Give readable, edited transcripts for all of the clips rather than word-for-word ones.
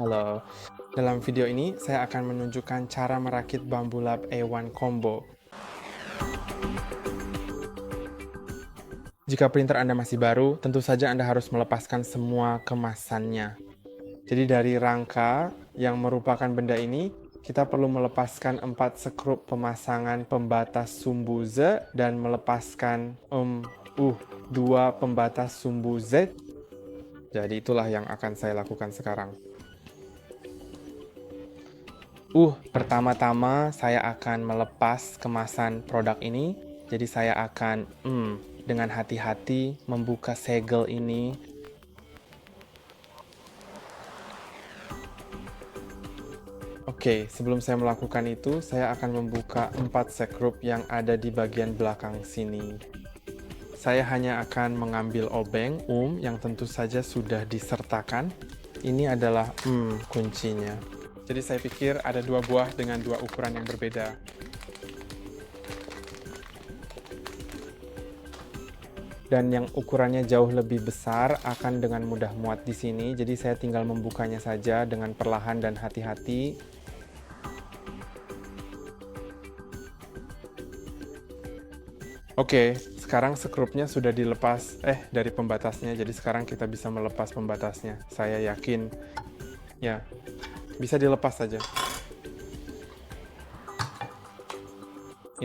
Halo, dalam video ini saya akan menunjukkan cara merakit Bambu Lab A1 Combo. Jika printer Anda masih baru, tentu saja Anda harus melepaskan semua kemasannya. Jadi dari rangka yang merupakan benda ini, kita perlu melepaskan 4 skrup pemasangan pembatas sumbu Z dan melepaskan 2 pembatas sumbu Z. Jadi itulah yang akan saya lakukan sekarang. Pertama-tama saya akan melepas kemasan produk ini. Jadi saya akan dengan hati-hati membuka segel ini. Oke, sebelum saya melakukan itu, saya akan membuka 4 sekrup yang ada di bagian belakang sini. Saya hanya akan mengambil obeng yang tentu saja sudah disertakan. Ini adalah kuncinya. Jadi saya pikir ada 2 buah dengan 2 ukuran yang berbeda. Dan yang ukurannya jauh lebih besar akan dengan mudah muat di sini. Jadi saya tinggal membukanya saja dengan perlahan dan hati-hati. Oke, sekarang skrupnya sudah dilepas dari pembatasnya. Jadi sekarang kita bisa melepas pembatasnya. Saya yakin ya, bisa dilepas saja.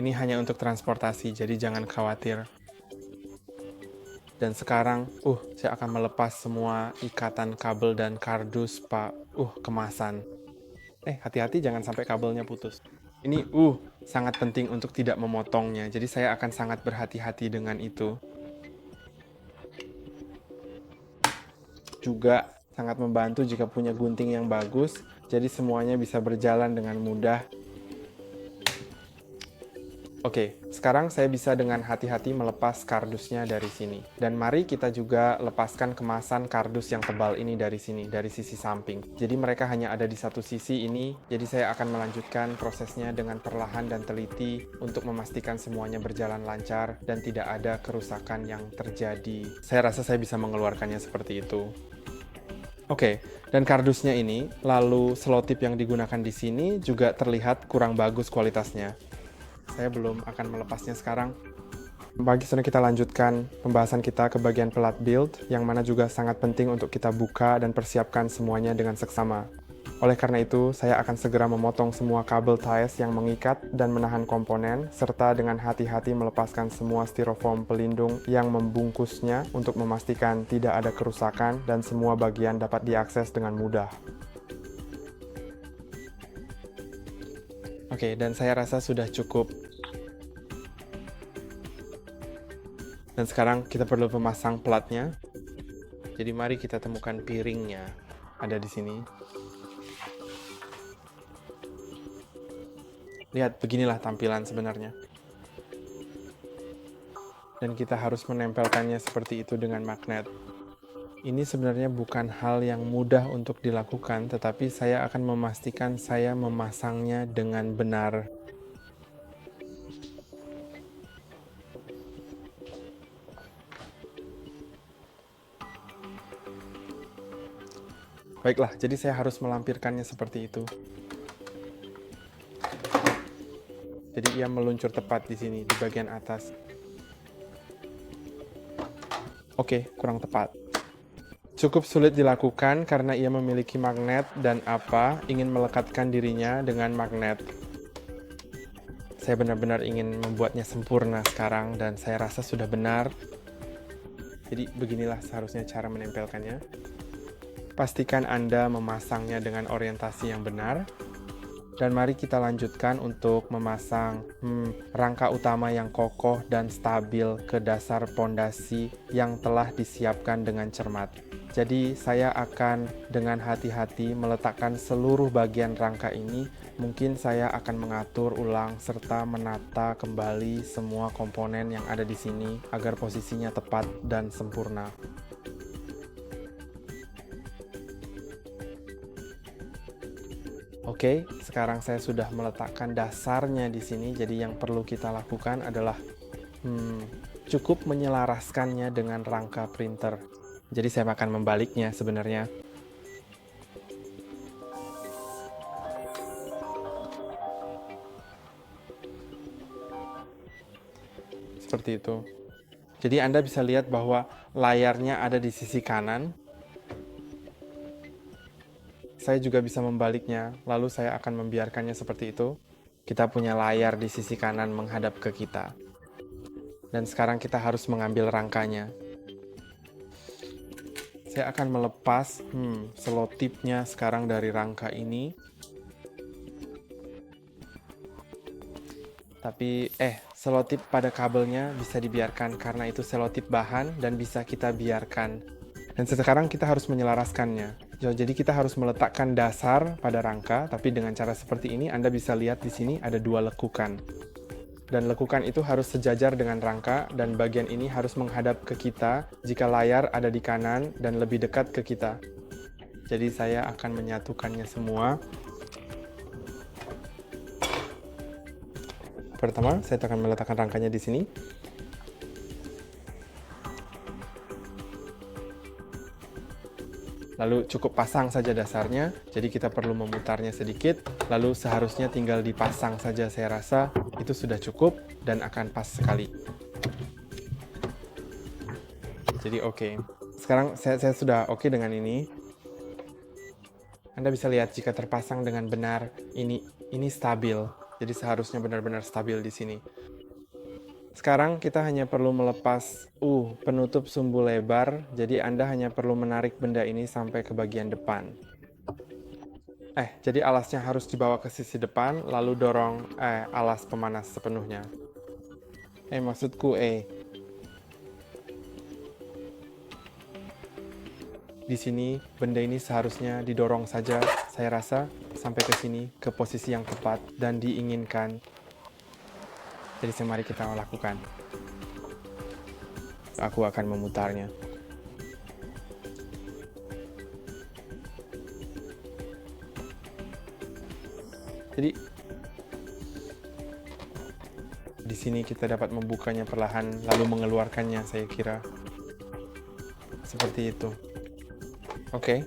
Ini hanya untuk transportasi, jadi jangan khawatir. Dan sekarang, saya akan melepas semua ikatan kabel dan kardus, kemasan. Hati-hati jangan sampai kabelnya putus. Ini, sangat penting untuk tidak memotongnya, jadi saya akan sangat berhati-hati dengan itu. Juga sangat membantu jika punya gunting yang bagus, jadi semuanya bisa berjalan dengan mudah. Oke, sekarang saya bisa dengan hati-hati melepas kardusnya dari sini. Dan mari kita juga lepaskan kemasan kardus yang tebal ini dari sini, dari sisi samping. Jadi mereka hanya ada di satu sisi ini, jadi saya akan melanjutkan prosesnya dengan perlahan dan teliti untuk memastikan semuanya berjalan lancar dan tidak ada kerusakan yang terjadi. Saya rasa saya bisa mengeluarkannya seperti itu. Oke, dan kardusnya ini, lalu selotip yang digunakan di sini juga terlihat kurang bagus kualitasnya. Saya belum akan melepasnya sekarang. Selanjutnya kita lanjutkan pembahasan kita ke bagian pelat build, yang mana juga sangat penting untuk kita buka dan persiapkan semuanya dengan seksama. Oleh karena itu, saya akan segera memotong semua kabel ties yang mengikat dan menahan komponen, serta dengan hati-hati melepaskan semua styrofoam pelindung yang membungkusnya untuk memastikan tidak ada kerusakan dan semua bagian dapat diakses dengan mudah. Oke, dan saya rasa sudah cukup. Dan sekarang kita perlu memasang pelatnya. Jadi mari kita temukan piringnya. Ada di sini. Lihat, beginilah tampilan sebenarnya. Dan kita harus menempelkannya seperti itu dengan magnet. Ini sebenarnya bukan hal yang mudah untuk dilakukan, tetapi saya akan memastikan saya memasangnya dengan benar. Baiklah, jadi saya harus melampirkannya seperti itu. Jadi ia meluncur tepat di sini, di bagian atas. Oke, kurang tepat. Cukup sulit dilakukan karena ia memiliki magnet dan ingin melekatkan dirinya dengan magnet. Saya benar-benar ingin membuatnya sempurna sekarang dan saya rasa sudah benar. Jadi beginilah seharusnya cara menempelkannya. Pastikan Anda memasangnya dengan orientasi yang benar. Dan mari kita lanjutkan untuk memasang rangka utama yang kokoh dan stabil ke dasar pondasi yang telah disiapkan dengan cermat. Jadi saya akan dengan hati-hati meletakkan seluruh bagian rangka ini. Mungkin saya akan mengatur ulang serta menata kembali semua komponen yang ada di sini agar posisinya tepat dan sempurna. Oke, sekarang saya sudah meletakkan dasarnya di sini. Jadi yang perlu kita lakukan adalah cukup menyelaraskannya dengan rangka printer. Jadi saya akan membaliknya sebenarnya. seperti itu. Jadi Anda bisa lihat bahwa layarnya ada di sisi kanan. Saya juga bisa membaliknya, lalu saya akan membiarkannya seperti itu. Kita punya layar di sisi kanan menghadap ke kita. Dan sekarang kita harus mengambil rangkanya. Saya akan melepas selotipnya sekarang dari rangka ini. Tapi selotip pada kabelnya bisa dibiarkan karena itu selotip bahan dan bisa kita biarkan. Dan sekarang kita harus menyelaraskannya. Jadi kita harus meletakkan dasar pada rangka, tapi dengan cara seperti ini Anda bisa lihat di sini ada 2 lekukan. Dan lekukan itu harus sejajar dengan rangka dan bagian ini harus menghadap ke kita jika layar ada di kanan dan lebih dekat ke kita. Jadi saya akan menyatukannya semua. Pertama, saya akan meletakkan rangkanya di sini. Lalu cukup pasang saja dasarnya, jadi kita perlu memutarnya sedikit, lalu seharusnya tinggal dipasang saja, saya rasa itu sudah cukup dan akan pas sekali. Jadi oke. Sekarang saya sudah oke dengan ini. Anda bisa lihat jika terpasang dengan benar, ini stabil. Jadi seharusnya benar-benar stabil di sini. Sekarang kita hanya perlu melepas penutup sumbu lebar, jadi Anda hanya perlu menarik benda ini sampai ke bagian depan. Jadi alasnya harus dibawa ke sisi depan, lalu dorong alas pemanas sepenuhnya. Maksudku di sini benda ini seharusnya didorong saja, saya rasa, sampai ke sini, ke posisi yang tepat dan diinginkan. Jadi mari kita lakukan. Aku akan memutarnya. Jadi di sini kita dapat membukanya perlahan lalu mengeluarkannya, saya kira. Seperti itu. Oke.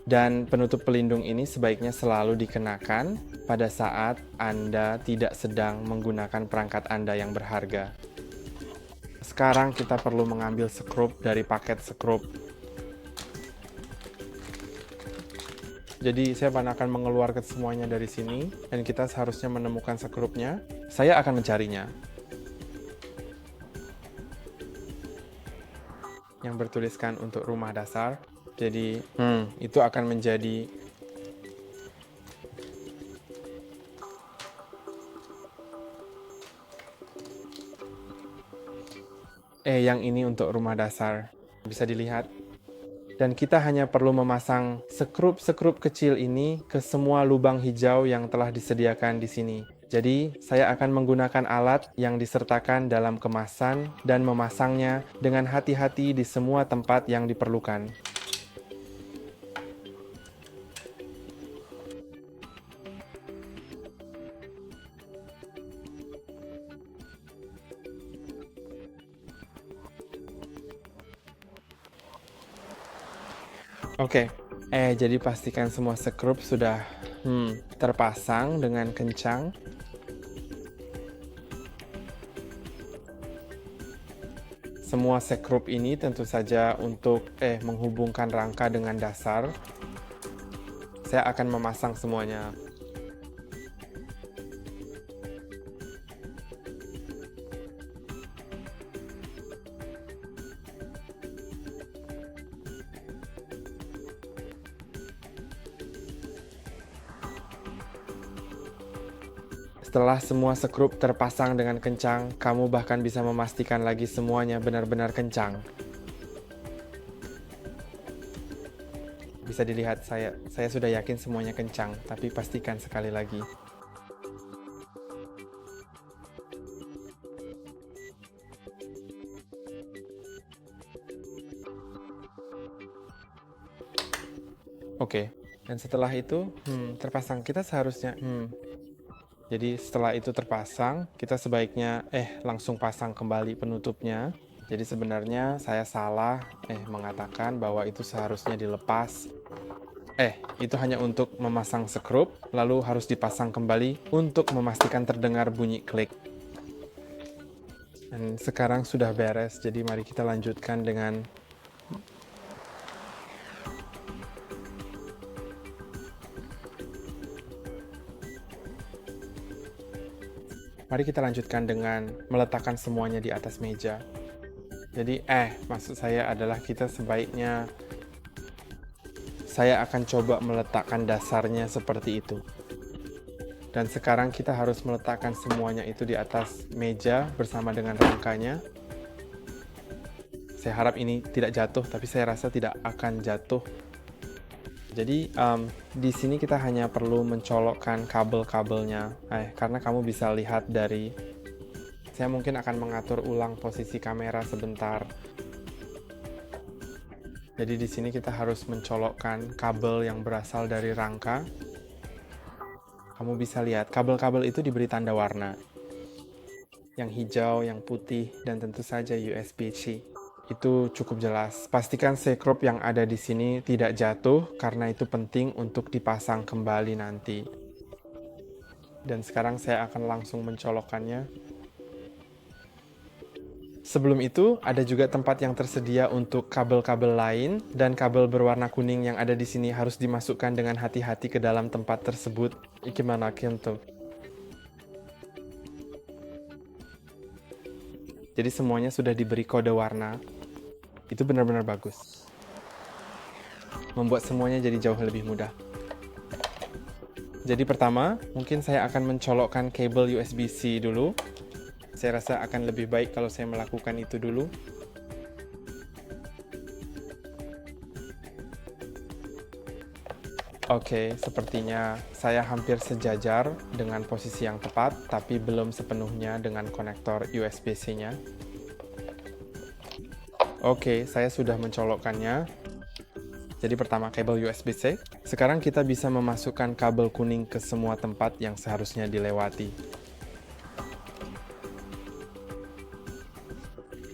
Dan penutup pelindung ini sebaiknya selalu dikenakan pada saat Anda tidak sedang menggunakan perangkat Anda yang berharga. Sekarang kita perlu mengambil skrup dari paket skrup. Jadi saya akan mengeluarkan semuanya dari sini dan kita seharusnya menemukan skrupnya. Saya akan mencarinya. Yang bertuliskan untuk rumah dasar. Jadi itu akan menjadi yang ini untuk rumah dasar. Bisa dilihat. Dan kita hanya perlu memasang skrup-skrup kecil ini ke semua lubang hijau yang telah disediakan di sini. Jadi, saya akan menggunakan alat yang disertakan dalam kemasan dan memasangnya dengan hati-hati di semua tempat yang diperlukan. Oke, jadi pastikan semua skrup sudah terpasang dengan kencang. Semua skrup ini tentu saja untuk menghubungkan rangka dengan dasar. Saya akan memasang semuanya. Setelah semua skrup terpasang dengan kencang, kamu bahkan bisa memastikan lagi semuanya benar-benar kencang. Bisa dilihat, saya sudah yakin semuanya kencang, tapi pastikan sekali lagi. Oke, dan setelah itu terpasang, kita seharusnya jadi setelah itu terpasang, kita sebaiknya langsung pasang kembali penutupnya. Jadi sebenarnya saya salah mengatakan bahwa itu seharusnya dilepas. Itu hanya untuk memasang skrup, lalu harus dipasang kembali untuk memastikan terdengar bunyi klik. Dan sekarang sudah beres, jadi mari kita lanjutkan dengan meletakkan semuanya di atas meja. Jadi, maksud saya adalah kita sebaiknya saya akan coba meletakkan dasarnya seperti itu. Dan sekarang kita harus meletakkan semuanya itu di atas meja bersama dengan rangkanya. Saya harap ini tidak jatuh, tapi saya rasa tidak akan jatuh. Jadi, di sini kita hanya perlu mencolokkan kabel-kabelnya. Karena kamu bisa lihat dari... Saya mungkin akan mengatur ulang posisi kamera sebentar. Jadi di sini kita harus mencolokkan kabel yang berasal dari rangka. Kamu bisa lihat, kabel-kabel itu diberi tanda warna. Yang hijau, yang putih, dan tentu saja USB-C. Itu cukup jelas. Pastikan sekrup yang ada di sini tidak jatuh, karena itu penting untuk dipasang kembali nanti. Dan sekarang saya akan langsung mencolokkannya. Sebelum itu, ada juga tempat yang tersedia untuk kabel-kabel lain, dan kabel berwarna kuning yang ada di sini harus dimasukkan dengan hati-hati ke dalam tempat tersebut. Gimana, Kento? Jadi semuanya sudah diberi kode warna. Itu benar-benar bagus. Membuat semuanya jadi jauh lebih mudah. Jadi pertama, mungkin saya akan mencolokkan kabel USB-C dulu. Saya rasa akan lebih baik kalau saya melakukan itu dulu. Oke, sepertinya saya hampir sejajar dengan posisi yang tepat, tapi belum sepenuhnya dengan konektor USB-C-nya. Oke, saya sudah mencolokkannya. Jadi pertama kabel USB-C. Sekarang kita bisa memasukkan kabel kuning ke semua tempat yang seharusnya dilewati.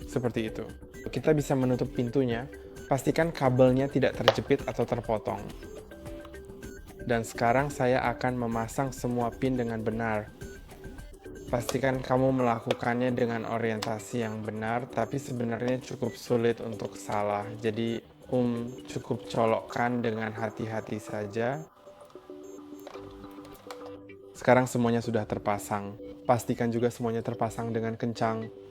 Seperti itu. Kita bisa menutup pintunya, pastikan kabelnya tidak terjepit atau terpotong. Dan sekarang saya akan memasang semua pin dengan benar. Pastikan kamu melakukannya dengan orientasi yang benar, tapi sebenarnya cukup sulit untuk salah. Jadi, cukup colokkan dengan hati-hati saja. Sekarang semuanya sudah terpasang. Pastikan juga semuanya terpasang dengan kencang.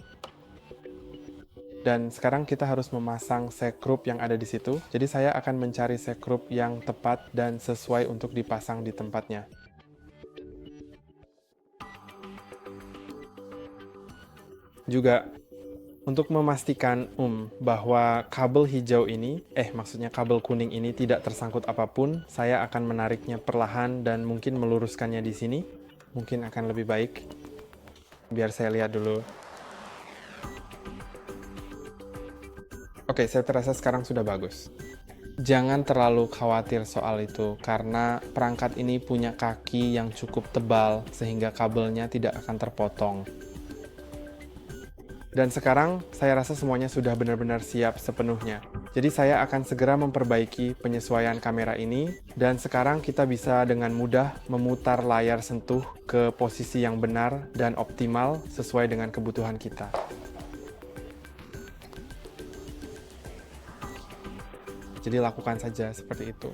Dan sekarang kita harus memasang sekrup yang ada di situ. Jadi saya akan mencari sekrup yang tepat dan sesuai untuk dipasang di tempatnya. Juga untuk memastikan bahwa kabel hijau ini, maksudnya kabel kuning ini tidak tersangkut apapun, saya akan menariknya perlahan dan mungkin meluruskannya di sini. Mungkin akan lebih baik. Biar saya lihat dulu. Oke, saya terasa sekarang sudah bagus. Jangan terlalu khawatir soal itu, karena perangkat ini punya kaki yang cukup tebal, sehingga kabelnya tidak akan terpotong. Dan sekarang, saya rasa semuanya sudah benar-benar siap sepenuhnya. Jadi saya akan segera memperbaiki penyesuaian kamera ini, dan sekarang kita bisa dengan mudah memutar layar sentuh ke posisi yang benar dan optimal sesuai dengan kebutuhan kita. Jadi lakukan saja seperti itu.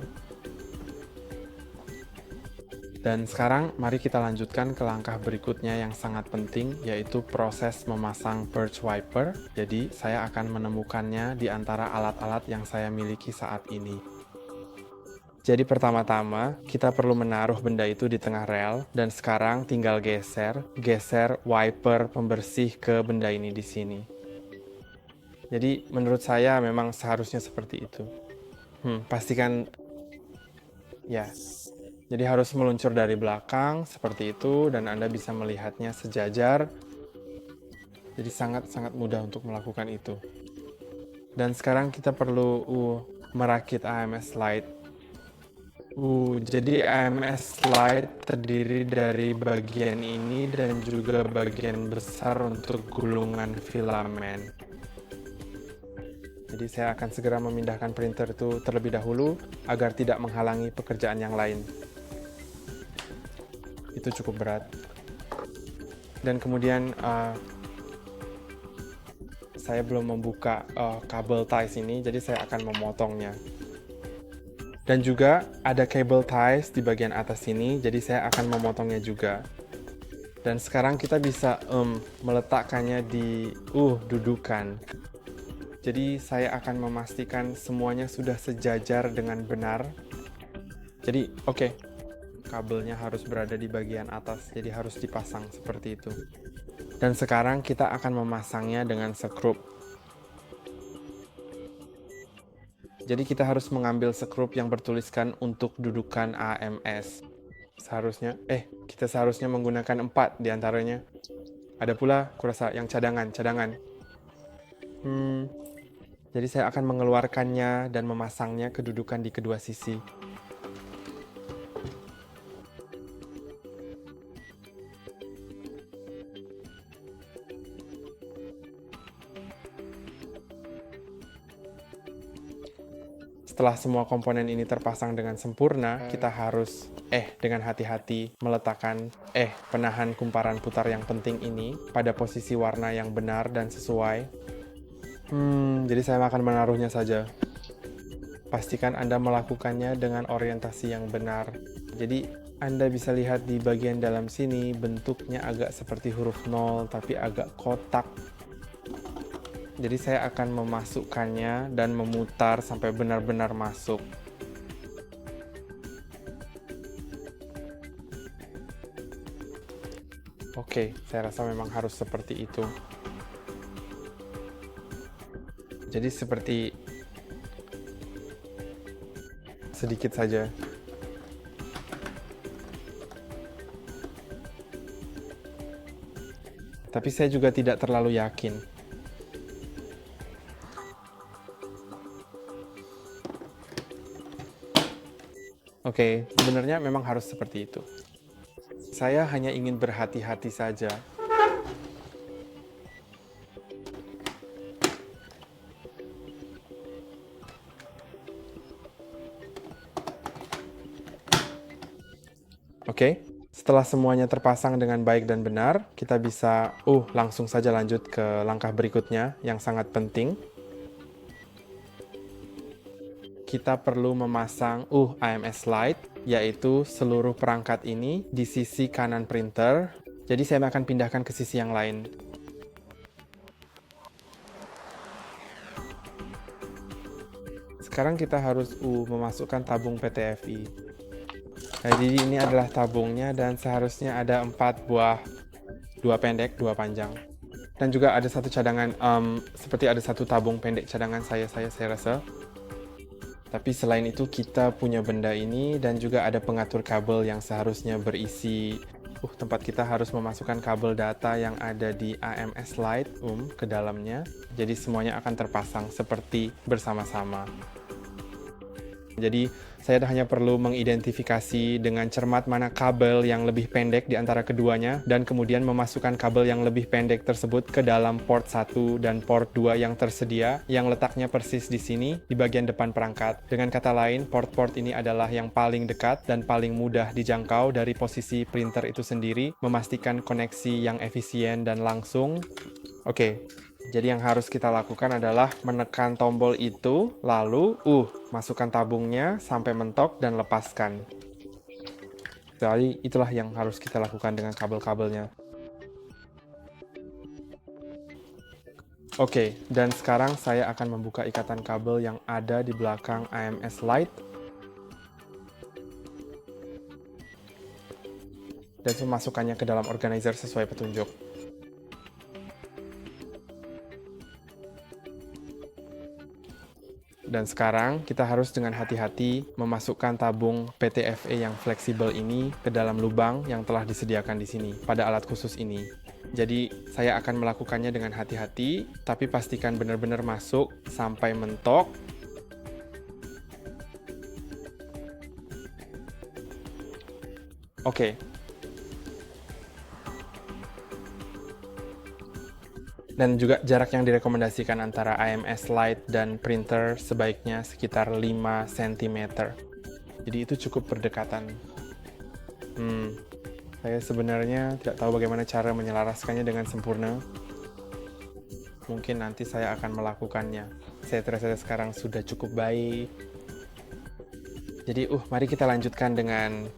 Dan sekarang mari kita lanjutkan ke langkah berikutnya yang sangat penting, yaitu proses memasang perch wiper. Jadi saya akan menemukannya di antara alat-alat yang saya miliki saat ini. Jadi pertama-tama kita perlu menaruh benda itu di tengah rel, dan sekarang tinggal geser wiper pembersih ke benda ini di sini. Jadi menurut saya memang seharusnya seperti itu. Pastikan ya. Jadi harus meluncur dari belakang seperti itu, dan Anda bisa melihatnya sejajar. Jadi sangat-sangat mudah untuk melakukan itu. Dan sekarang kita perlu merakit AMS light. Jadi AMS light terdiri dari bagian ini dan juga bagian besar untuk gulungan filamen. Jadi saya akan segera memindahkan printer itu terlebih dahulu agar tidak menghalangi pekerjaan yang lain. Itu cukup berat. Dan kemudian saya belum membuka kabel ties ini, jadi saya akan memotongnya. Dan juga ada cable ties di bagian atas sini, jadi saya akan memotongnya juga. Dan sekarang kita bisa meletakkannya di dudukan. Jadi saya akan memastikan semuanya sudah sejajar dengan benar. Jadi oke, kabelnya harus berada di bagian atas, jadi harus dipasang seperti itu. Dan sekarang kita akan memasangnya dengan skrup. Jadi kita harus mengambil skrup yang bertuliskan untuk dudukan AMS. Kita seharusnya menggunakan 4 diantaranya. Ada pula, kurasa yang cadangan. Jadi saya akan mengeluarkannya dan memasangnya kedudukan di kedua sisi. Setelah semua komponen ini terpasang dengan sempurna, kita harus dengan hati-hati meletakkan penahan kumparan putar yang penting ini pada posisi warna yang benar dan sesuai. Jadi saya akan menaruhnya saja. Pastikan Anda melakukannya dengan orientasi yang benar. Jadi Anda bisa lihat di bagian dalam sini bentuknya agak seperti huruf 0 tapi agak kotak. Jadi saya akan memasukkannya dan memutar sampai benar-benar masuk. Oke, saya rasa memang harus seperti itu. Jadi seperti sedikit saja. Tapi saya juga tidak terlalu yakin. Oke, sebenarnya memang harus seperti itu. Saya hanya ingin berhati-hati saja. Oke, setelah semuanya terpasang dengan baik dan benar, kita bisa langsung saja lanjut ke langkah berikutnya yang sangat penting. Kita perlu memasang AMS Lite, yaitu seluruh perangkat ini di sisi kanan printer. Jadi saya akan pindahkan ke sisi yang lain. Sekarang kita harus memasukkan tabung PTFI. Jadi ini adalah tabungnya dan seharusnya ada 4 buah, 2 pendek, 2 panjang. Dan juga ada satu cadangan, seperti ada satu tabung pendek cadangan saya rasa. Tapi selain itu kita punya benda ini dan juga ada pengatur kabel yang seharusnya berisi tempat kita harus memasukkan kabel data yang ada di AMS Lite ke dalamnya. Jadi semuanya akan terpasang seperti bersama-sama. Jadi saya hanya perlu mengidentifikasi dengan cermat mana kabel yang lebih pendek di antara keduanya dan kemudian memasukkan kabel yang lebih pendek tersebut ke dalam port 1 dan port 2 yang tersedia yang letaknya persis di sini di bagian depan perangkat. Dengan kata lain, port-port ini adalah yang paling dekat dan paling mudah dijangkau dari posisi printer itu sendiri, memastikan koneksi yang efisien dan langsung. Oke. Jadi yang harus kita lakukan adalah menekan tombol itu, lalu masukkan tabungnya sampai mentok dan lepaskan. Jadi itulah yang harus kita lakukan dengan kabel-kabelnya. Oke, dan sekarang saya akan membuka ikatan kabel yang ada di belakang AMS Lite. Dan memasukkannya ke dalam organizer sesuai petunjuk. Dan sekarang kita harus dengan hati-hati memasukkan tabung PTFE yang fleksibel ini ke dalam lubang yang telah disediakan di sini pada alat khusus ini. Jadi saya akan melakukannya dengan hati-hati, tapi pastikan benar-benar masuk sampai mentok. Oke. Dan juga jarak yang direkomendasikan antara AMS Lite dan printer sebaiknya sekitar 5 cm. Jadi itu cukup berdekatan. Saya sebenarnya tidak tahu bagaimana cara menyelaraskannya dengan sempurna. Mungkin nanti saya akan melakukannya. Saya terasa sekarang sudah cukup baik. Jadi, mari kita lanjutkan dengan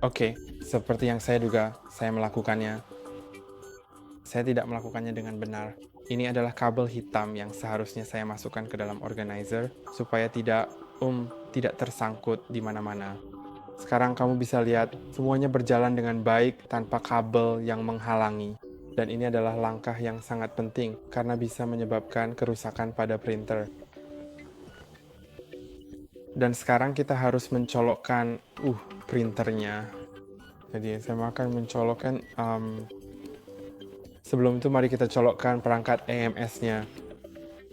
Oke, seperti yang saya duga, saya melakukannya. Saya tidak melakukannya dengan benar. Ini adalah kabel hitam yang seharusnya saya masukkan ke dalam organizer supaya tidak tersangkut di mana-mana. Sekarang kamu bisa lihat semuanya berjalan dengan baik tanpa kabel yang menghalangi. Dan ini adalah langkah yang sangat penting karena bisa menyebabkan kerusakan pada printer. Dan sekarang kita harus mencolokkan printernya. Jadi saya akan mencolokkan sebelum itu mari kita colokkan perangkat AMS-nya.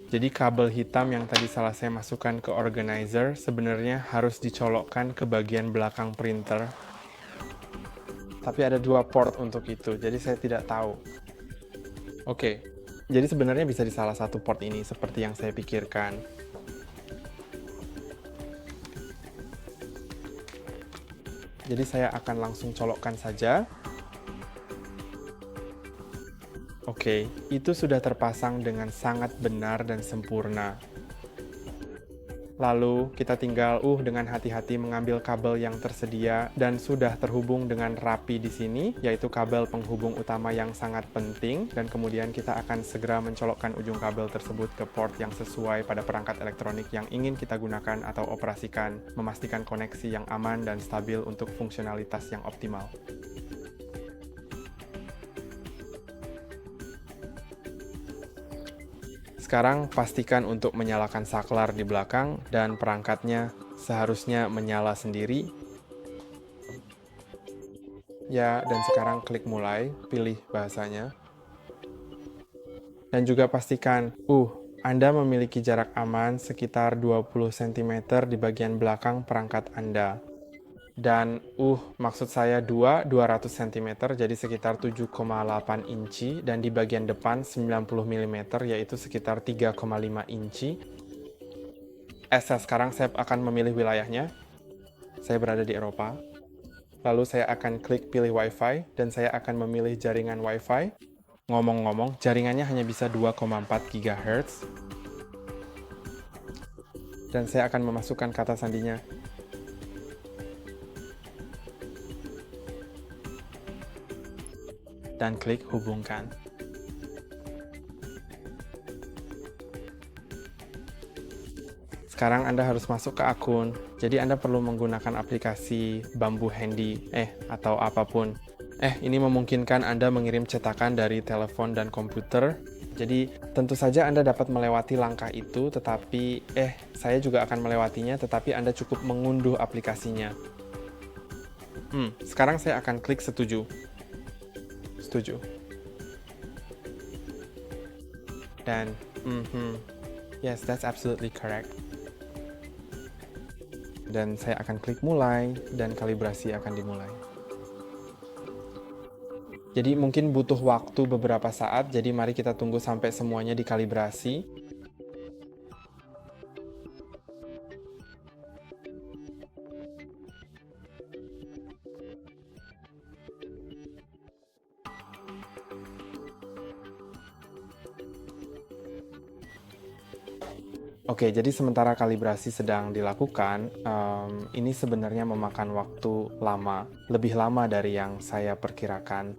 Jadi kabel hitam yang tadi salah saya masukkan ke organizer sebenarnya harus dicolokkan ke bagian belakang printer. Tapi ada 2 port untuk itu, jadi saya tidak tahu. Oke, jadi sebenarnya bisa di salah satu port ini seperti yang saya pikirkan. Jadi saya akan langsung colokkan saja. Oke, itu sudah terpasang dengan sangat benar dan sempurna. Lalu kita tinggal dengan hati-hati mengambil kabel yang tersedia dan sudah terhubung dengan rapi di sini, yaitu kabel penghubung utama yang sangat penting, dan kemudian kita akan segera mencolokkan ujung kabel tersebut ke port yang sesuai pada perangkat elektronik yang ingin kita gunakan atau operasikan, memastikan koneksi yang aman dan stabil untuk fungsionalitas yang optimal. Sekarang pastikan untuk menyalakan saklar di belakang dan perangkatnya seharusnya menyala sendiri. Ya, dan sekarang klik mulai, pilih bahasanya. Dan juga pastikan, Anda memiliki jarak aman sekitar 20 cm di bagian belakang perangkat Anda. Dan maksud saya 200 cm, jadi sekitar 7,8 inci, dan di bagian depan 90 mm, yaitu sekitar 3,5 inci. Sekarang saya akan memilih wilayahnya. Saya berada di Eropa. Lalu saya akan klik pilih Wi-Fi, dan saya akan memilih jaringan Wi-Fi. Ngomong-ngomong, jaringannya hanya bisa 2,4 GHz. Dan saya akan memasukkan kata sandinya. Dan klik hubungkan. Sekarang Anda harus masuk ke akun, jadi Anda perlu menggunakan aplikasi Bamboo Handy, atau apapun. Ini memungkinkan Anda mengirim cetakan dari telepon dan komputer. Jadi tentu saja Anda dapat melewati langkah itu, tetapi saya juga akan melewatinya, tetapi Anda cukup mengunduh aplikasinya. Sekarang saya akan klik setuju. Setuju. Dan, yes, that's absolutely correct. Dan saya akan klik mulai, dan kalibrasi akan dimulai. Jadi mungkin butuh waktu beberapa saat, jadi mari kita tunggu sampai semuanya dikalibrasi. Oke, jadi sementara kalibrasi sedang dilakukan, ini sebenarnya memakan waktu lama, lebih lama dari yang saya perkirakan.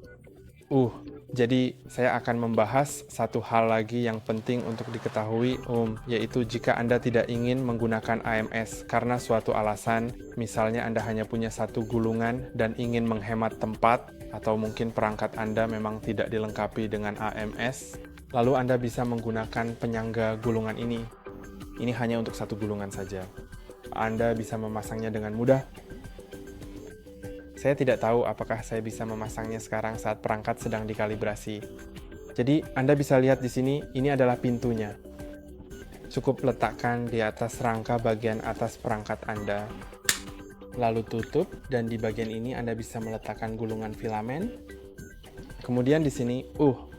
Jadi saya akan membahas satu hal lagi yang penting untuk diketahui, yaitu jika Anda tidak ingin menggunakan AMS karena suatu alasan, misalnya Anda hanya punya satu gulungan dan ingin menghemat tempat, atau mungkin perangkat Anda memang tidak dilengkapi dengan AMS, lalu Anda bisa menggunakan penyangga gulungan ini. Ini hanya untuk satu gulungan saja. Anda bisa memasangnya dengan mudah. Saya tidak tahu apakah saya bisa memasangnya sekarang saat perangkat sedang dikalibrasi. Jadi, Anda bisa lihat di sini, ini adalah pintunya. Cukup letakkan di atas rangka bagian atas perangkat Anda. lalu tutup, dan di bagian ini Anda bisa meletakkan gulungan filamen. Kemudian di sini,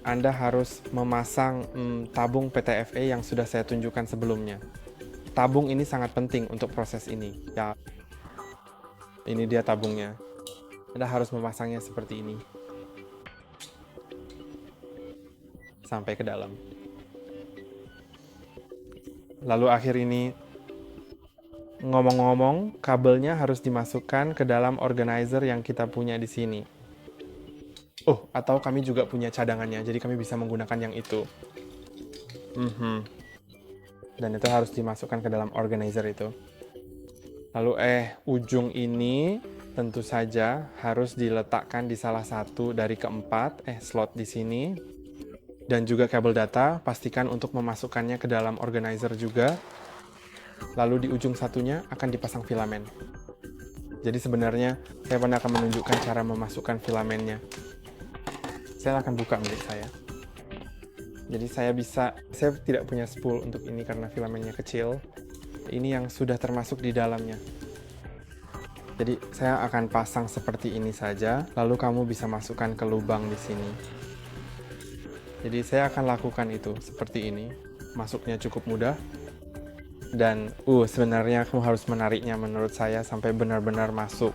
Anda harus memasang tabung PTFE yang sudah saya tunjukkan sebelumnya. Tabung ini sangat penting untuk proses ini. Ya, ini dia tabungnya. Anda harus memasangnya seperti ini. Sampai ke dalam. Lalu akhir ini, ngomong-ngomong, kabelnya harus dimasukkan ke dalam organizer yang kita punya di sini. Atau kami juga punya cadangannya, jadi kami bisa menggunakan yang itu. Dan itu harus dimasukkan ke dalam organizer itu. Lalu ujung ini tentu saja harus diletakkan di salah satu dari keempat slot di sini. Dan juga kabel data, pastikan untuk memasukkannya ke dalam organizer juga. Lalu di ujung satunya akan dipasang filamen. Jadi sebenarnya saya akan menunjukkan cara memasukkan filamennya. Saya akan buka milik saya. Jadi saya tidak punya spool untuk ini karena filamennya kecil. Ini yang sudah termasuk di dalamnya. Jadi saya akan pasang seperti ini saja, lalu kamu bisa masukkan ke lubang di sini. Jadi saya akan lakukan itu seperti ini. Masuknya cukup mudah. Dan sebenarnya kamu harus menariknya menurut saya sampai benar-benar masuk.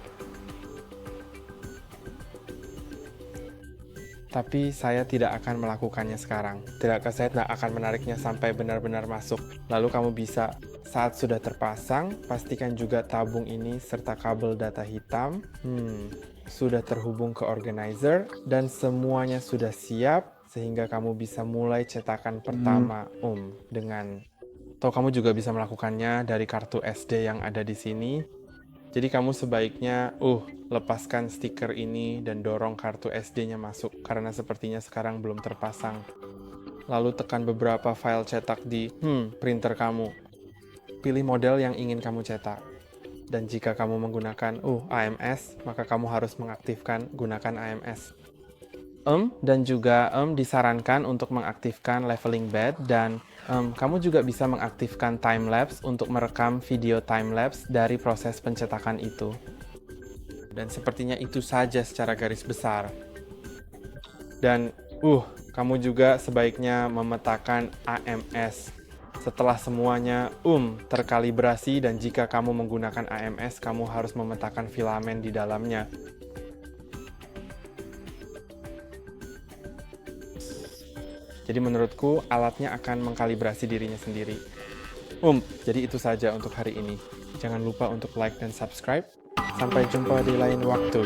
Tapi saya tidak akan melakukannya sekarang. Saya tidak akan menariknya sampai benar-benar masuk. Lalu kamu bisa, saat sudah terpasang, pastikan juga tabung ini serta kabel data hitam sudah terhubung ke organizer dan semuanya sudah siap sehingga kamu bisa mulai cetakan pertama dengan. Atau kamu juga bisa melakukannya dari kartu SD yang ada di sini. Jadi kamu sebaiknya lepaskan stiker ini dan dorong kartu SD-nya masuk karena sepertinya sekarang belum terpasang. Lalu tekan beberapa file cetak di printer kamu. Pilih model yang ingin kamu cetak. Dan jika kamu menggunakan AMS, maka kamu harus mengaktifkan gunakan AMS. Dan juga disarankan untuk mengaktifkan leveling bed dan kamu juga bisa mengaktifkan time-lapse untuk merekam video time-lapse dari proses pencetakan itu. Dan sepertinya itu saja secara garis besar. Dan kamu juga sebaiknya memetakan AMS. Setelah semuanya terkalibrasi dan jika kamu menggunakan AMS, kamu harus memetakan filamen di dalamnya. Jadi menurutku alatnya akan mengkalibrasi dirinya sendiri. Jadi itu saja untuk hari ini. Jangan lupa untuk like dan subscribe. Sampai jumpa di lain waktu.